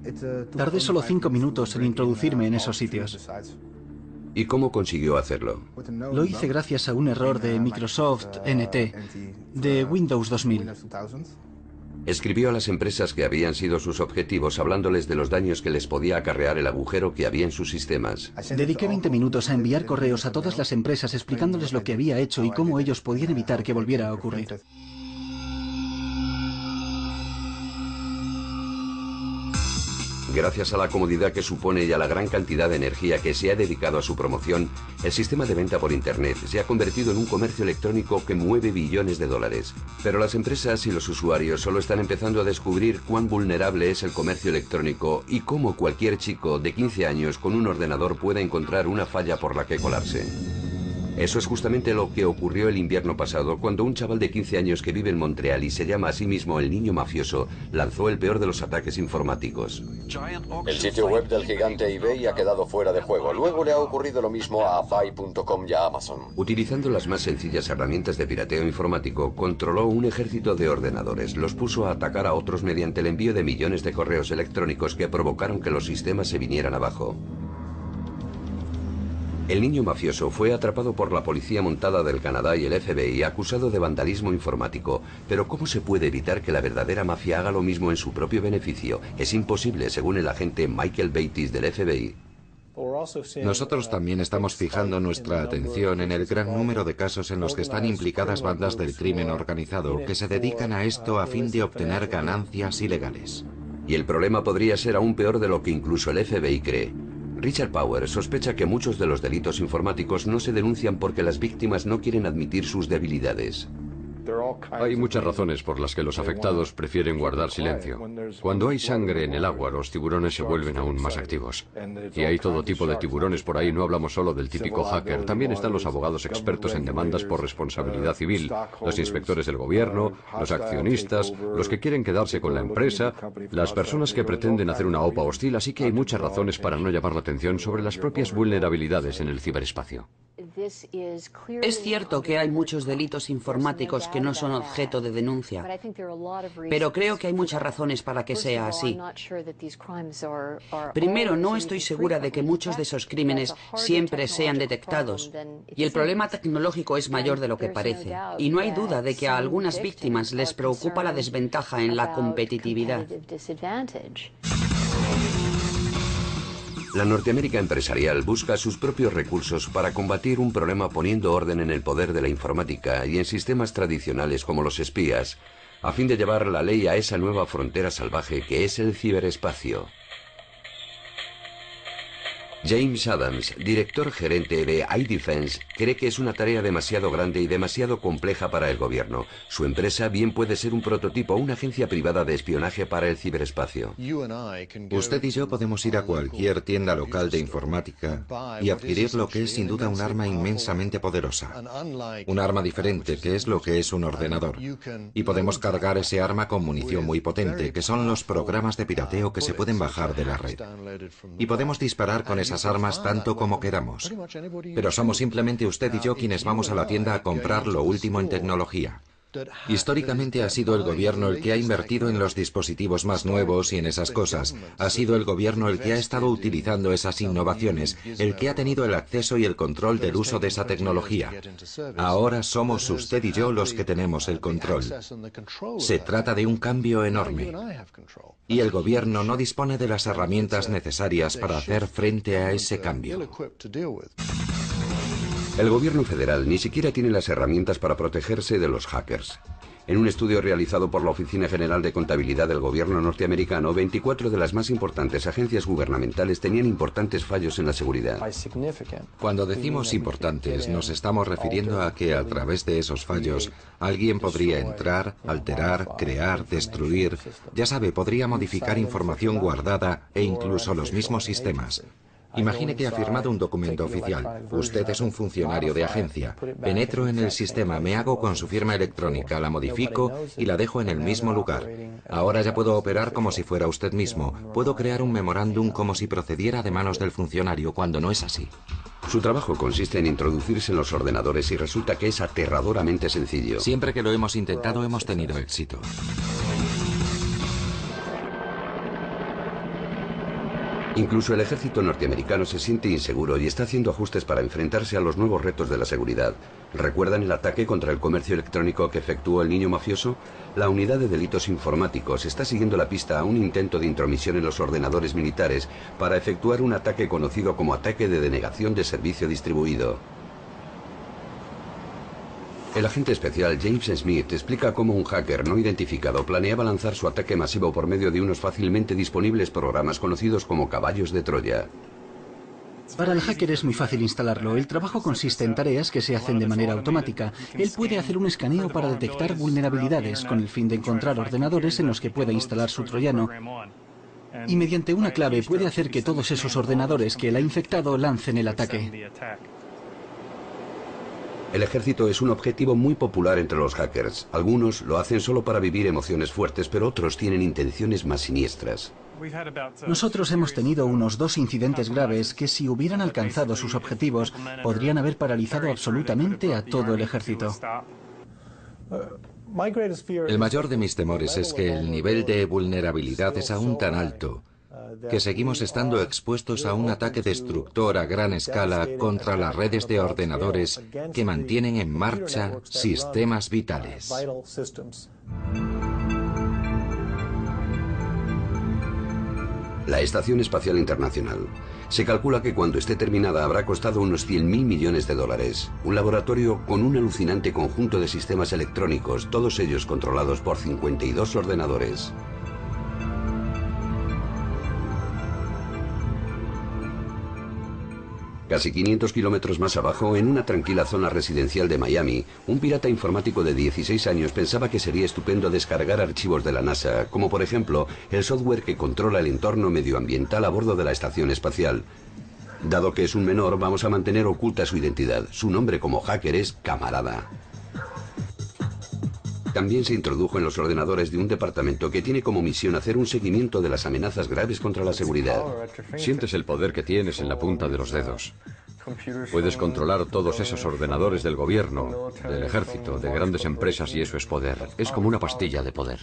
Tardé solo 5 minutos en introducirme en esos sitios. ¿Y cómo consiguió hacerlo? Lo hice gracias a un error de Microsoft NT, de Windows 2000. Escribió a las empresas que habían sido sus objetivos hablándoles de los daños que les podía acarrear el agujero que había en sus sistemas. Dediqué 20 minutos a enviar correos a todas las empresas explicándoles lo que había hecho y cómo ellos podían evitar que volviera a ocurrir. Gracias a la comodidad que supone y a la gran cantidad de energía que se ha dedicado a su promoción, el sistema de venta por Internet se ha convertido en un comercio electrónico que mueve billones de dólares. Pero las empresas y los usuarios solo están empezando a descubrir cuán vulnerable es el comercio electrónico y cómo cualquier chico de 15 años con un ordenador puede encontrar una falla por la que colarse. Eso es justamente lo que ocurrió el invierno pasado, cuando un chaval de 15 años que vive en Montreal y se llama a sí mismo el niño mafioso, lanzó el peor de los ataques informáticos. El sitio web del gigante eBay ha quedado fuera de juego. Luego le ha ocurrido lo mismo a Buy.com y a Amazon. Utilizando las más sencillas herramientas de pirateo informático, controló un ejército de ordenadores, los puso a atacar a otros mediante el envío de millones de correos electrónicos que provocaron que los sistemas se vinieran abajo. El niño mafioso fue atrapado por la policía montada del Canadá y el FBI acusado de vandalismo informático. Pero ¿cómo se puede evitar que la verdadera mafia haga lo mismo en su propio beneficio? Es imposible, según el agente Michael Bates del FBI. Nosotros también estamos fijando nuestra atención en el gran número de casos en los que están implicadas bandas del crimen organizado que se dedican a esto a fin de obtener ganancias ilegales. Y el problema podría ser aún peor de lo que incluso el FBI cree. Richard Power sospecha que muchos de los delitos informáticos no se denuncian porque las víctimas no quieren admitir sus debilidades. Hay muchas razones por las que los afectados prefieren guardar silencio. Cuando hay sangre en el agua, los tiburones se vuelven aún más activos. Y hay todo tipo de tiburones por ahí, no hablamos solo del típico hacker. También están los abogados expertos en demandas por responsabilidad civil, los inspectores del gobierno, los accionistas, los que quieren quedarse con la empresa, las personas que pretenden hacer una OPA hostil, así que hay muchas razones para no llamar la atención sobre las propias vulnerabilidades en el ciberespacio. Es cierto que hay muchos delitos informáticos que no son objeto de denuncia, pero creo que hay muchas razones para que sea así. Primero, no estoy segura de que muchos de esos crímenes siempre sean detectados, y el problema tecnológico es mayor de lo que parece, y no hay duda de que a algunas víctimas les preocupa la desventaja en la competitividad. La Norteamérica empresarial busca sus propios recursos para combatir un problema poniendo orden en el poder de la informática y en sistemas tradicionales como los espías, a fin de llevar la ley a esa nueva frontera salvaje que es el ciberespacio. James Adams, director gerente de iDefense, cree que es una tarea demasiado grande y demasiado compleja para el gobierno. Su empresa bien puede ser un prototipo o una agencia privada de espionaje para el ciberespacio. Usted y yo podemos ir a cualquier tienda local de informática y adquirir lo que es sin duda un arma inmensamente poderosa. Un arma diferente, que es lo que es un ordenador. Y podemos cargar ese arma con munición muy potente, que son los programas de pirateo que se pueden bajar de la red. Y podemos disparar con esas armas tanto como queramos. Pero somos simplemente usted y yo quienes vamos a la tienda a comprar lo último en tecnología. Históricamente ha sido el gobierno el que ha invertido en los dispositivos más nuevos y en esas cosas. Ha sido el gobierno el que ha estado utilizando esas innovaciones, el que ha tenido el acceso y el control del uso de esa tecnología. Ahora somos usted y yo los que tenemos el control. Se trata de un cambio enorme. Y el gobierno no dispone de las herramientas necesarias para hacer frente a ese cambio. El gobierno federal ni siquiera tiene las herramientas para protegerse de los hackers. En un estudio realizado por la Oficina General de Contabilidad del Gobierno norteamericano, 24 de las más importantes agencias gubernamentales tenían importantes fallos en la seguridad. Cuando decimos importantes, nos estamos refiriendo a que a través de esos fallos, alguien podría entrar, alterar, crear, destruir, ya sabe, podría modificar información guardada e incluso los mismos sistemas. Imagine que ha firmado un documento oficial. Usted es un funcionario de agencia. Penetro en el sistema, me hago con su firma electrónica, la modifico y la dejo en el mismo lugar. Ahora ya puedo operar como si fuera usted mismo. Puedo crear un memorándum como si procediera de manos del funcionario, cuando no es así. Su trabajo consiste en introducirse en los ordenadores y resulta que es aterradoramente sencillo. Siempre que lo hemos intentado hemos tenido éxito. Incluso el ejército norteamericano se siente inseguro y está haciendo ajustes para enfrentarse a los nuevos retos de la seguridad. ¿Recuerdan el ataque contra el comercio electrónico que efectuó el niño mafioso? La unidad de delitos informáticos está siguiendo la pista a un intento de intromisión en los ordenadores militares para efectuar un ataque conocido como ataque de denegación de servicio distribuido. El agente especial James Smith explica cómo un hacker no identificado planeaba lanzar su ataque masivo por medio de unos fácilmente disponibles programas conocidos como caballos de Troya. Para el hacker es muy fácil instalarlo. El trabajo consiste en tareas que se hacen de manera automática. Él puede hacer un escaneo para detectar vulnerabilidades con el fin de encontrar ordenadores en los que pueda instalar su troyano. Y mediante una clave puede hacer que todos esos ordenadores que él ha infectado lancen el ataque. El ejército es un objetivo muy popular entre los hackers. Algunos lo hacen solo para vivir emociones fuertes, pero otros tienen intenciones más siniestras. Nosotros hemos tenido unos 2 incidentes graves que, si hubieran alcanzado sus objetivos, podrían haber paralizado absolutamente a todo el ejército. El mayor de mis temores es que el nivel de vulnerabilidad es aún tan alto que seguimos estando expuestos a un ataque destructor a gran escala contra las redes de ordenadores que mantienen en marcha sistemas vitales. La Estación Espacial Internacional. Se calcula que cuando esté terminada habrá costado unos 100.000 millones de dólares. Un laboratorio con un alucinante conjunto de sistemas electrónicos, todos ellos controlados por 52 ordenadores. Casi 500 kilómetros más abajo, en una tranquila zona residencial de Miami, un pirata informático de 16 años pensaba que sería estupendo descargar archivos de la NASA, como por ejemplo el software que controla el entorno medioambiental a bordo de la estación espacial. Dado que es un menor, vamos a mantener oculta su identidad. Su nombre como hacker es Camarada. También se introdujo en los ordenadores de un departamento que tiene como misión hacer un seguimiento de las amenazas graves contra la seguridad. Sientes el poder que tienes en la punta de los dedos. Puedes controlar todos esos ordenadores del gobierno, del ejército, de grandes empresas y eso es poder. Es como una pastilla de poder.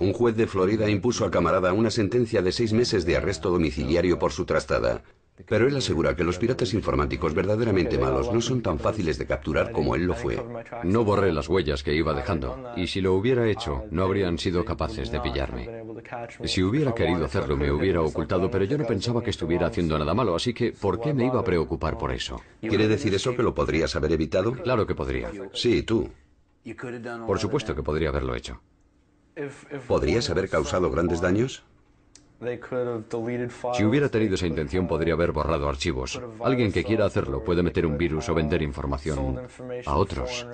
Un juez de Florida impuso a Camarada una sentencia de 6 meses de arresto domiciliario por su trastada. Pero él asegura que los piratas informáticos verdaderamente malos no son tan fáciles de capturar como él lo fue. No borré las huellas que iba dejando, y si lo hubiera hecho, no habrían sido capaces de pillarme. Si hubiera querido hacerlo, me hubiera ocultado, pero yo no pensaba que estuviera haciendo nada malo, así que ¿por qué me iba a preocupar por eso? ¿Quiere decir eso que lo podrías haber evitado? Claro que podría. Sí, tú. Por supuesto que podría haberlo hecho. ¿Podrías haber causado grandes daños? Si hubiera tenido esa intención, podría haber borrado archivos. Alguien que quiera hacerlo puede meter un virus o vender información a otros.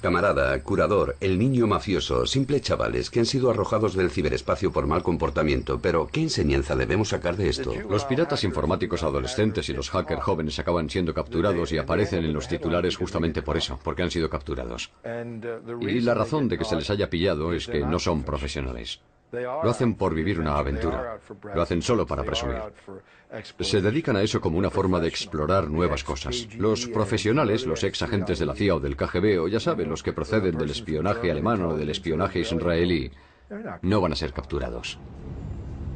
Camarada, curador, el niño mafioso, simples chavales que han sido arrojados del ciberespacio por mal comportamiento. Pero, ¿qué enseñanza debemos sacar de esto? Los piratas informáticos adolescentes y los hackers jóvenes acaban siendo capturados y aparecen en los titulares justamente por eso, porque han sido capturados. Y la razón de que se les haya pillado es que no son profesionales. Lo hacen por vivir una aventura. Lo hacen solo para presumir. Se dedican a eso como una forma de explorar nuevas cosas. Los profesionales, los ex agentes de la CIA o del KGB, o ya saben, los que proceden del espionaje alemán o del espionaje israelí, no van a ser capturados.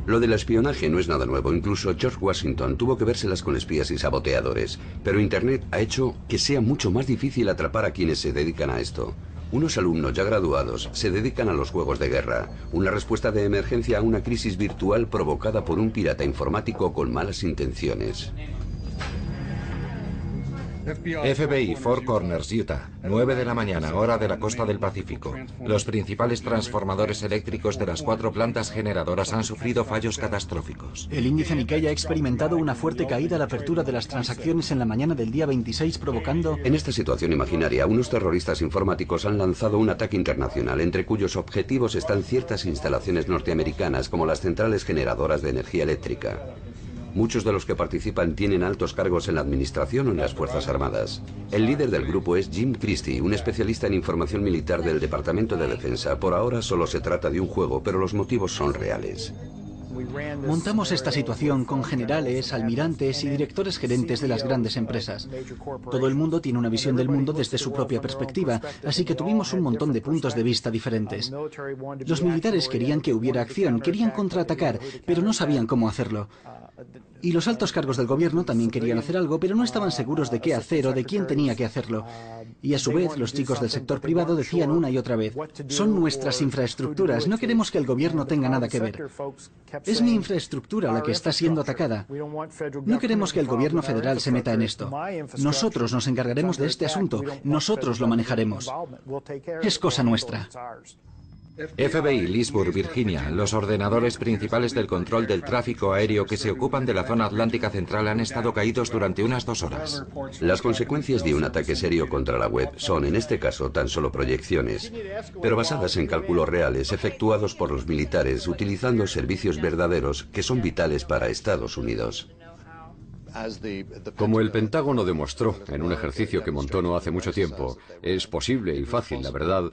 Lo del espionaje no es nada nuevo. Incluso George Washington tuvo que vérselas con espías y saboteadores. Pero Internet ha hecho que sea mucho más difícil atrapar a quienes se dedican a esto. Unos alumnos ya graduados se dedican a los juegos de guerra, una respuesta de emergencia a una crisis virtual provocada por un pirata informático con malas intenciones. FBI, Four Corners, Utah, 9 de la mañana, hora de la costa del Pacífico. Los principales transformadores eléctricos de las 4 plantas generadoras han sufrido fallos catastróficos. El índice Nikkei ha experimentado una fuerte caída a la apertura de las transacciones en la mañana del día 26, provocando... En esta situación imaginaria, unos terroristas informáticos han lanzado un ataque internacional entre cuyos objetivos están ciertas instalaciones norteamericanas como las centrales generadoras de energía eléctrica. Muchos de los que participan tienen altos cargos en la administración o en las Fuerzas Armadas. El líder del grupo es Jim Christie, un especialista en información militar del Departamento de Defensa. Por ahora solo se trata de un juego, pero los motivos son reales. Montamos esta situación con generales, almirantes y directores gerentes de las grandes empresas. Todo el mundo tiene una visión del mundo desde su propia perspectiva, así que tuvimos un montón de puntos de vista diferentes. Los militares querían que hubiera acción, querían contraatacar, pero no sabían cómo hacerlo. Y los altos cargos del gobierno también querían hacer algo, pero no estaban seguros de qué hacer o de quién tenía que hacerlo. Y a su vez, los chicos del sector privado decían una y otra vez, son nuestras infraestructuras, no queremos que el gobierno tenga nada que ver. Es mi infraestructura la que está siendo atacada. No queremos que el gobierno federal se meta en esto. Nosotros nos encargaremos de este asunto, nosotros lo manejaremos. Es cosa nuestra. FBI, Leesburg, Virginia. Los ordenadores principales del control del tráfico aéreo que se ocupan de la zona atlántica central han estado caídos durante unas 2 horas. Las consecuencias de un ataque serio contra la web son, en este caso, tan solo proyecciones, pero basadas en cálculos reales efectuados por los militares utilizando servicios verdaderos que son vitales para Estados Unidos. Como el Pentágono demostró en un ejercicio que montó no hace mucho tiempo, es posible y fácil, la verdad,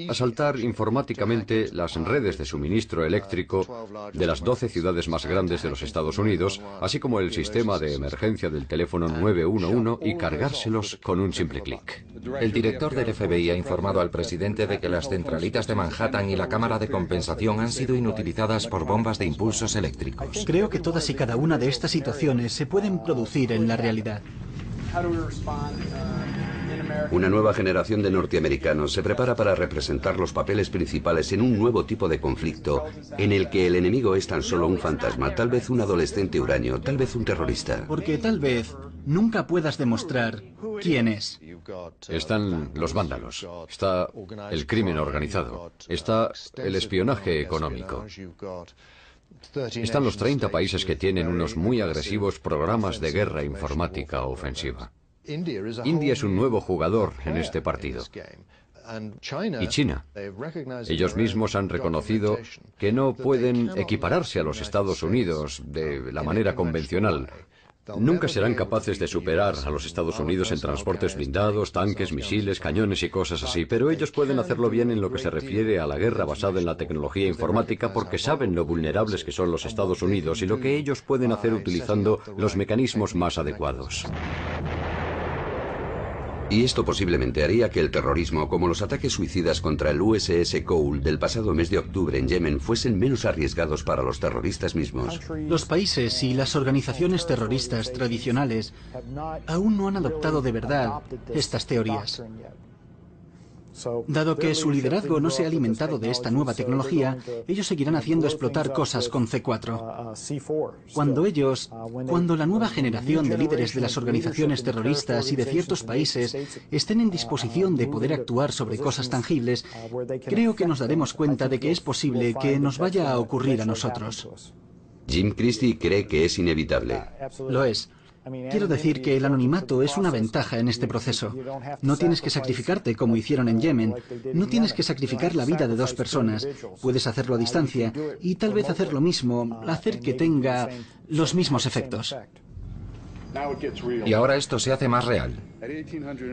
asaltar informáticamente las redes de suministro eléctrico de las 12 ciudades más grandes de los Estados Unidos, así como el sistema de emergencia del teléfono 911 y cargárselos con un simple clic. El director del FBI ha informado al presidente de que las centralitas de Manhattan y la cámara de compensación han sido inutilizadas por bombas de impulsos eléctricos. Creo que todas y cada una de estas situaciones se pueden producir en la realidad. Una nueva generación de norteamericanos se prepara para representar los papeles principales en un nuevo tipo de conflicto en el que el enemigo es tan solo un fantasma, tal vez un adolescente huraño, tal vez un terrorista. Porque tal vez nunca puedas demostrar quién es. Están los vándalos, está el crimen organizado, está el espionaje económico. Están los 30 países que tienen unos muy agresivos programas de guerra informática ofensiva. India es un nuevo jugador en este partido. Y China. Ellos mismos han reconocido que no pueden equipararse a los Estados Unidos de la manera convencional. Nunca serán capaces de superar a los Estados Unidos en transportes blindados, tanques, misiles, cañones y cosas así, pero ellos pueden hacerlo bien en lo que se refiere a la guerra basada en la tecnología informática porque saben lo vulnerables que son los Estados Unidos y lo que ellos pueden hacer utilizando los mecanismos más adecuados. Y esto posiblemente haría que el terrorismo, como los ataques suicidas contra el USS Cole del pasado mes de octubre en Yemen, fuesen menos arriesgados para los terroristas mismos. Los países y las organizaciones terroristas tradicionales aún no han adoptado de verdad estas teorías. Dado que su liderazgo no se ha alimentado de esta nueva tecnología, ellos seguirán haciendo explotar cosas con C4. Cuando la nueva generación de líderes de las organizaciones terroristas y de ciertos países estén en disposición de poder actuar sobre cosas tangibles, creo que nos daremos cuenta de que es posible que nos vaya a ocurrir a nosotros. Jim Christie cree que es inevitable. Lo es. Quiero decir que el anonimato es una ventaja en este proceso. No tienes que sacrificarte como hicieron en Yemen. No tienes que sacrificar la vida de 2 personas. Puedes hacerlo a distancia y tal vez hacer lo mismo, hacer que tenga los mismos efectos. Y ahora esto se hace más real.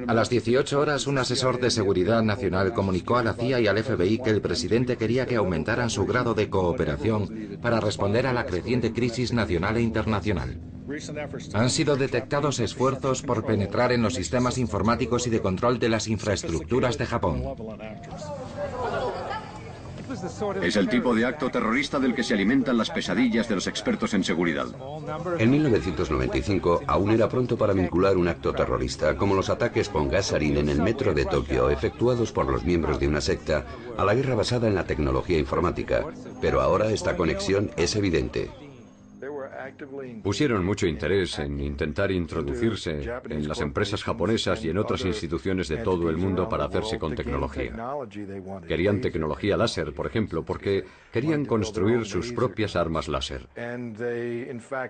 A las 18 horas, un asesor de seguridad nacional comunicó a la CIA y al FBI que el presidente quería que aumentaran su grado de cooperación para responder a la creciente crisis nacional e internacional. Han sido detectados esfuerzos por penetrar en los sistemas informáticos y de control de las infraestructuras de Japón. Es el tipo de acto terrorista del que se alimentan las pesadillas de los expertos en seguridad. En 1995 aún era pronto para vincular un acto terrorista, como los ataques con gas sarín en el metro de Tokio efectuados por los miembros de una secta, a la guerra basada en la tecnología informática. Pero ahora esta conexión es evidente. Pusieron mucho interés en intentar introducirse en las empresas japonesas y en otras instituciones de todo el mundo para hacerse con tecnología. Querían tecnología láser, por ejemplo, porque querían construir sus propias armas láser.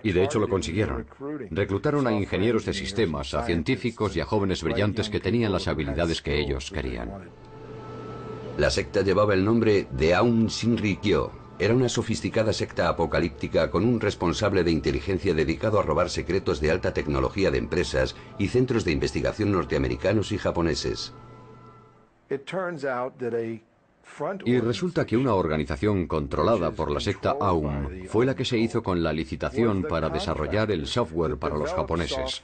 Y de hecho lo consiguieron. Reclutaron a ingenieros de sistemas, a científicos y a jóvenes brillantes que tenían las habilidades que ellos querían. La secta llevaba el nombre de Aum Shinrikyo. Era una sofisticada secta apocalíptica con un responsable de inteligencia dedicado a robar secretos de alta tecnología de empresas y centros de investigación norteamericanos y japoneses. Y resulta que una organización controlada por la secta Aum fue la que se hizo con la licitación para desarrollar el software para los japoneses.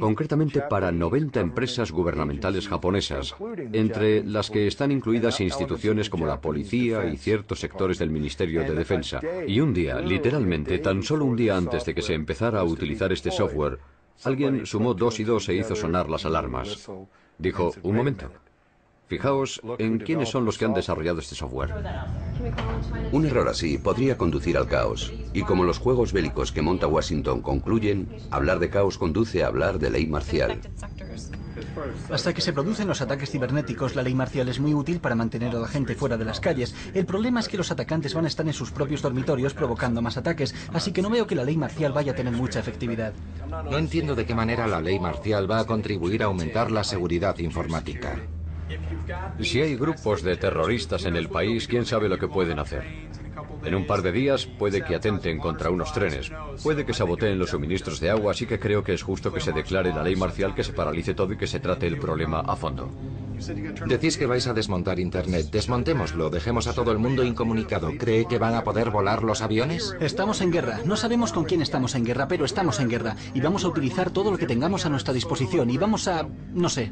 Concretamente para 90 empresas gubernamentales japonesas, entre las que están incluidas instituciones como la policía y ciertos sectores del Ministerio de Defensa. Y un día, literalmente, tan solo un día antes de que se empezara a utilizar este software, alguien sumó 2 y 2 e hizo sonar las alarmas. Dijo, un momento. Fijaos en quiénes son los que han desarrollado este software. Un error así podría conducir al caos. Y como los juegos bélicos que monta Washington concluyen, hablar de caos conduce a hablar de ley marcial. Hasta que se producen los ataques cibernéticos, la ley marcial es muy útil para mantener a la gente fuera de las calles. El problema es que los atacantes van a estar en sus propios dormitorios provocando más ataques, así que no veo que la ley marcial vaya a tener mucha efectividad. No entiendo de qué manera la ley marcial va a contribuir a aumentar la seguridad informática. Si hay grupos de terroristas en el país, ¿quién sabe lo que pueden hacer? En un par de días puede que atenten contra unos trenes, puede que saboteen los suministros de agua, así que creo que es justo que se declare la ley marcial, que se paralice todo y que se trate el problema a fondo. Decís que vais a desmontar Internet. Desmontémoslo, dejemos a todo el mundo incomunicado. ¿Cree que van a poder volar los aviones? Estamos en guerra. No sabemos con quién estamos en guerra, pero estamos en guerra. Y vamos a utilizar todo lo que tengamos a nuestra disposición. Y vamos a... no sé.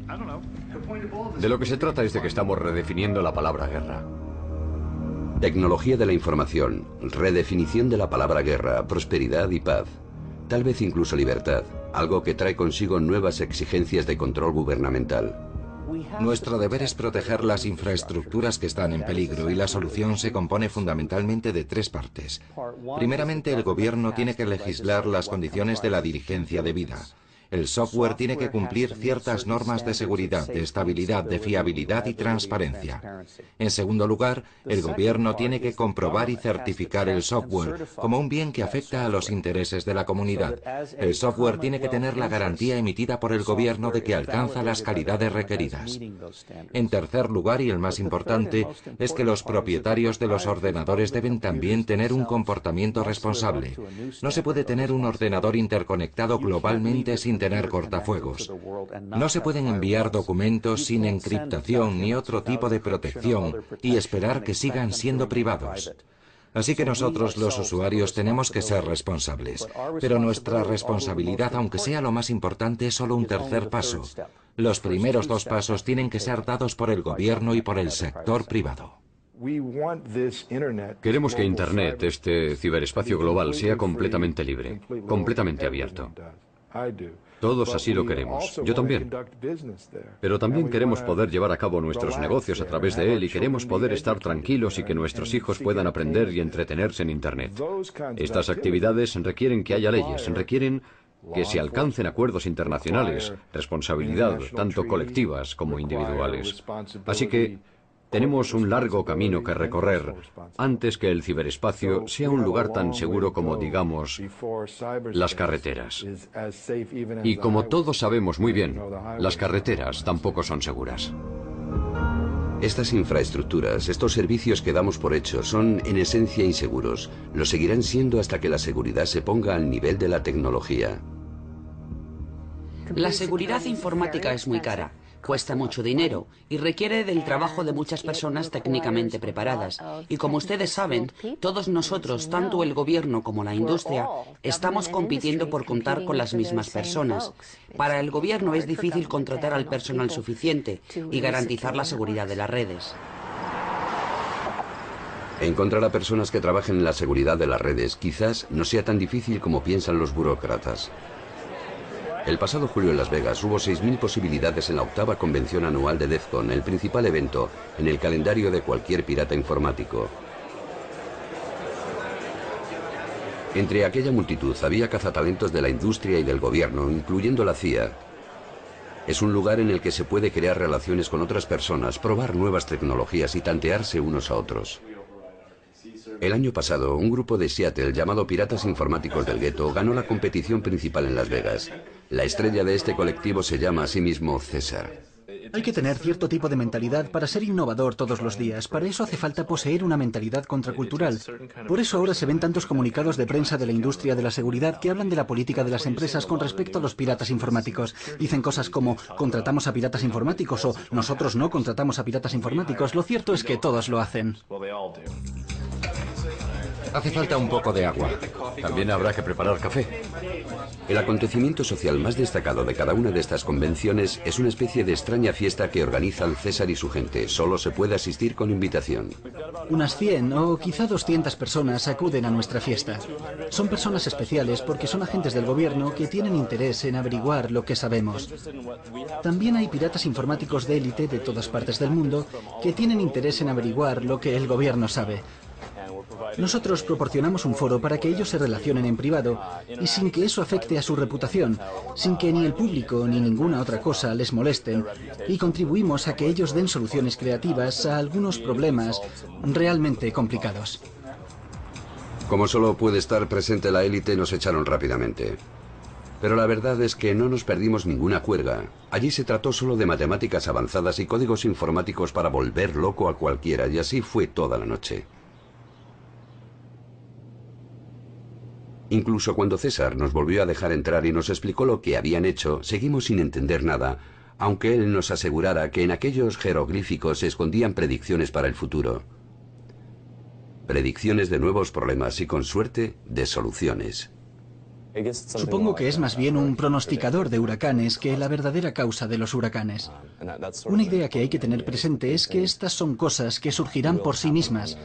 De lo que se trata es de que estamos redefiniendo la palabra guerra. Tecnología de la información, redefinición de la palabra guerra, prosperidad y paz. Tal vez incluso libertad, algo que trae consigo nuevas exigencias de control gubernamental. Nuestro deber es proteger las infraestructuras que están en peligro y la solución se compone fundamentalmente de 3 partes. Primeramente, el gobierno tiene que legislar las condiciones de la diligencia debida. El software tiene que cumplir ciertas normas de seguridad, de estabilidad, de fiabilidad y transparencia. En segundo lugar, el gobierno tiene que comprobar y certificar el software como un bien que afecta a los intereses de la comunidad. El software tiene que tener la garantía emitida por el gobierno de que alcanza las calidades requeridas. En tercer lugar, y el más importante, es que los propietarios de los ordenadores deben también tener un comportamiento responsable. No se puede tener un ordenador interconectado globalmente sin tener cortafuegos. No se pueden enviar documentos sin encriptación ni otro tipo de protección y esperar que sigan siendo privados. Así que nosotros, los usuarios, tenemos que ser responsables. Pero nuestra responsabilidad, aunque sea lo más importante, es solo un tercer paso. Los primeros 2 pasos tienen que ser dados por el gobierno y por el sector privado. Queremos que Internet, este ciberespacio global, sea completamente libre, completamente abierto. Todos así lo queremos. Yo también. Pero también queremos poder llevar a cabo nuestros negocios a través de él y queremos poder estar tranquilos y que nuestros hijos puedan aprender y entretenerse en Internet. Estas actividades requieren que haya leyes, requieren que se alcancen acuerdos internacionales, responsabilidad, tanto colectivas como individuales. Así que tenemos un largo camino que recorrer antes que el ciberespacio sea un lugar tan seguro como, digamos, las carreteras. Y como todos sabemos muy bien, las carreteras tampoco son seguras. Estas infraestructuras, estos servicios que damos por hecho, son en esencia inseguros. Lo seguirán siendo hasta que la seguridad se ponga al nivel de la tecnología. La seguridad informática es muy cara. Cuesta mucho dinero y requiere del trabajo de muchas personas técnicamente preparadas. Y como ustedes saben, todos nosotros, tanto el gobierno como la industria, estamos compitiendo por contar con las mismas personas. Para el gobierno es difícil contratar al personal suficiente y garantizar la seguridad de las redes. Encontrar a personas que trabajen en la seguridad de las redes quizás no sea tan difícil como piensan los burócratas. El pasado julio en Las Vegas hubo 6.000 posibilidades en la 8ª convención anual de DEF CON, el principal evento en el calendario de cualquier pirata informático. Entre aquella multitud había cazatalentos de la industria y del gobierno, incluyendo la CIA. Es un lugar en el que se puede crear relaciones con otras personas, probar nuevas tecnologías y tantearse unos a otros. El año pasado, un grupo de Seattle llamado Piratas Informáticos del Gueto ganó la competición principal en Las Vegas. La estrella de este colectivo se llama a sí mismo César. Hay que tener cierto tipo de mentalidad para ser innovador todos los días. Para eso hace falta poseer una mentalidad contracultural. Por eso ahora se ven tantos comunicados de prensa de la industria de la seguridad que hablan de la política de las empresas con respecto a los piratas informáticos. Dicen cosas como contratamos a piratas informáticos o nosotros no contratamos a piratas informáticos. Lo cierto es que todos lo hacen. Hace falta un poco de agua. También habrá que preparar café. El acontecimiento social más destacado de cada una de estas convenciones es una especie de extraña fiesta que organizan César y su gente. Solo se puede asistir con invitación. Unas 100 o quizá 200 personas acuden a nuestra fiesta. Son personas especiales porque son agentes del gobierno que tienen interés en averiguar lo que sabemos. También hay piratas informáticos de élite de todas partes del mundo que tienen interés en averiguar lo que el gobierno sabe. Nosotros proporcionamos un foro para que ellos se relacionen en privado y sin que eso afecte a su reputación, sin que ni el público ni ninguna otra cosa les molesten, y contribuimos a que ellos den soluciones creativas a algunos problemas realmente complicados. Como solo puede estar presente la élite, nos echaron rápidamente. Pero la verdad es que no nos perdimos ninguna juerga. Allí se trató solo de matemáticas avanzadas y códigos informáticos para volver loco a cualquiera, y así fue toda la noche. Incluso cuando César nos volvió a dejar entrar y nos explicó lo que habían hecho, seguimos sin entender nada, aunque él nos asegurara que en aquellos jeroglíficos se escondían predicciones para el futuro. Predicciones de nuevos problemas y, con suerte, de soluciones. Supongo que es más bien un pronosticador de huracanes que la verdadera causa de los huracanes. Una idea que hay que tener presente es que estas son cosas que surgirán por sí mismas.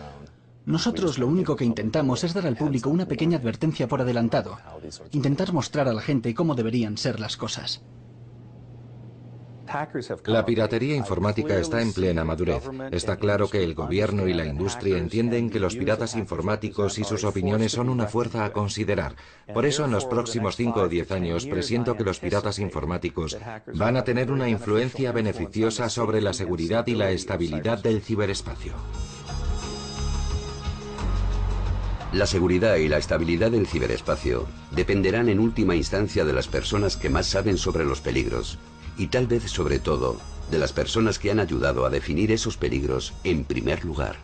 Nosotros lo único que intentamos es dar al público una pequeña advertencia por adelantado. Intentar mostrar a la gente cómo deberían ser las cosas. La piratería informática está en plena madurez. Está claro que el gobierno y la industria entienden que los piratas informáticos y sus opiniones son una fuerza a considerar. Por eso en los próximos 5 o 10 años presiento que los piratas informáticos van a tener una influencia beneficiosa sobre la seguridad y la estabilidad del ciberespacio. La seguridad y la estabilidad del ciberespacio dependerán en última instancia de las personas que más saben sobre los peligros y tal vez sobre todo de las personas que han ayudado a definir esos peligros en primer lugar.